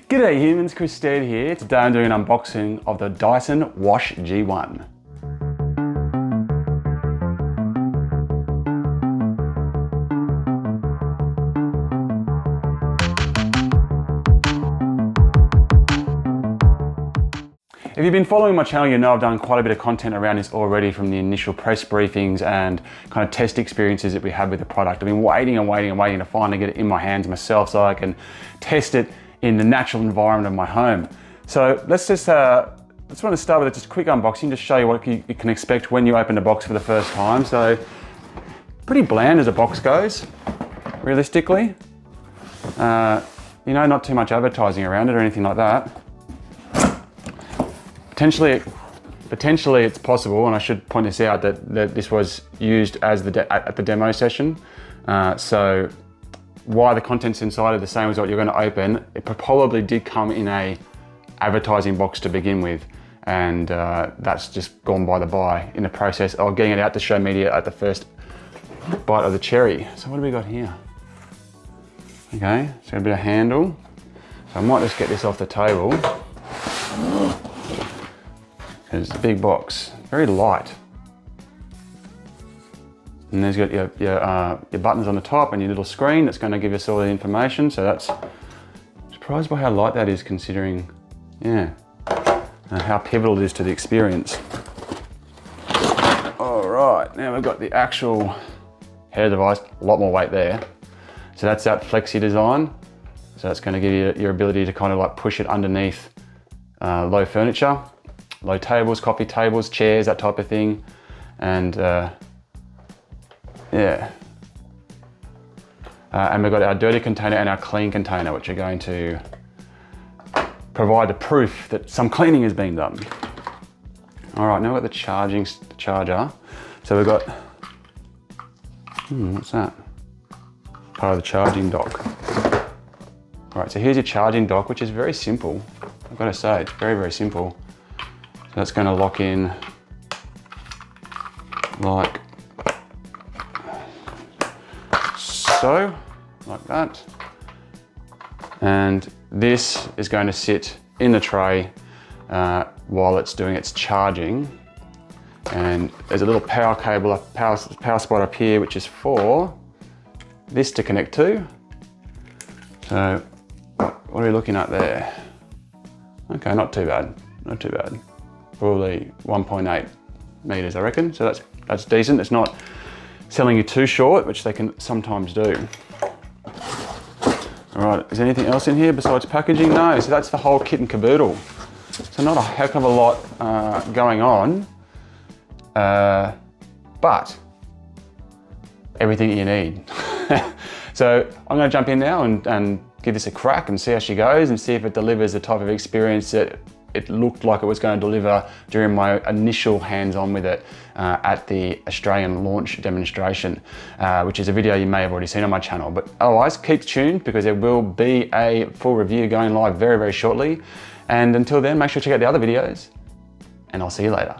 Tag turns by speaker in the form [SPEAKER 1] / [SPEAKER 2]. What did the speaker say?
[SPEAKER 1] G'day humans, Chris Stead here. Today I'm doing an unboxing of the Dyson Wash G1. If you've been following my channel, you know I've done quite a bit of content around this already, from the initial press briefings and kind of test experiences that we had with the product. I've been waiting to finally get it in my hands myself so I can test it in the natural environment of my home. So let's want to start with just a quick unboxing, just show you what you can expect when you open the box for the first time. So pretty bland as a box goes, realistically. You know, not too much advertising around it or anything like that. Potentially it's possible, and I should point this out, that this was used as at the demo session. So why the contents inside are the same as what you're going to open, it probably did come in a advertising box to begin with, and that's just gone by the by in the process of getting it out to show media at the first bite of the cherry. So what do we got here? Okay, so a bit of handle. So I might just get this off the table. It's a big box, very light. And there's got your buttons on the top and your little screen that's going to give us all the information. So that's, surprised by how light that is, considering, yeah, how pivotal it is to the experience. All right, now we've got the actual hair device, a lot more weight there. So that's that flexi design. So that's going to give you your ability to kind of like push it underneath low furniture. Low tables, coffee tables, chairs, that type of thing. And yeah. And we've got our dirty container and our clean container, which are going to provide the proof that some cleaning has been done. All right, now we've got the charger. So we've got, what's that? Part of the charging dock. All right, so here's your charging dock, which is very simple. I've got to say, it's very, very simple. That's going to lock in like so, like that. And this is going to sit in the tray while it's doing its charging. And there's a little power cable, a power spot up here, which is for this to connect to. So what are we looking at there? Okay, not too bad, not too bad. Probably 1.8 meters, I reckon. So that's decent. It's not selling you too short, which they can sometimes do. All right, is there anything else in here besides packaging? No, so that's the whole kit and caboodle. So not a heck of a lot going on, but everything you need. So I'm gonna jump in now and give this a crack and see how she goes and see if it delivers the type of experience that it looked like it was going to deliver during my initial hands-on with it at the Australian launch demonstration, which is a video you may have already seen on my channel. But otherwise, keep tuned because there will be a full review going live very, very shortly. And until then, make sure to check out the other videos, and I'll see you later.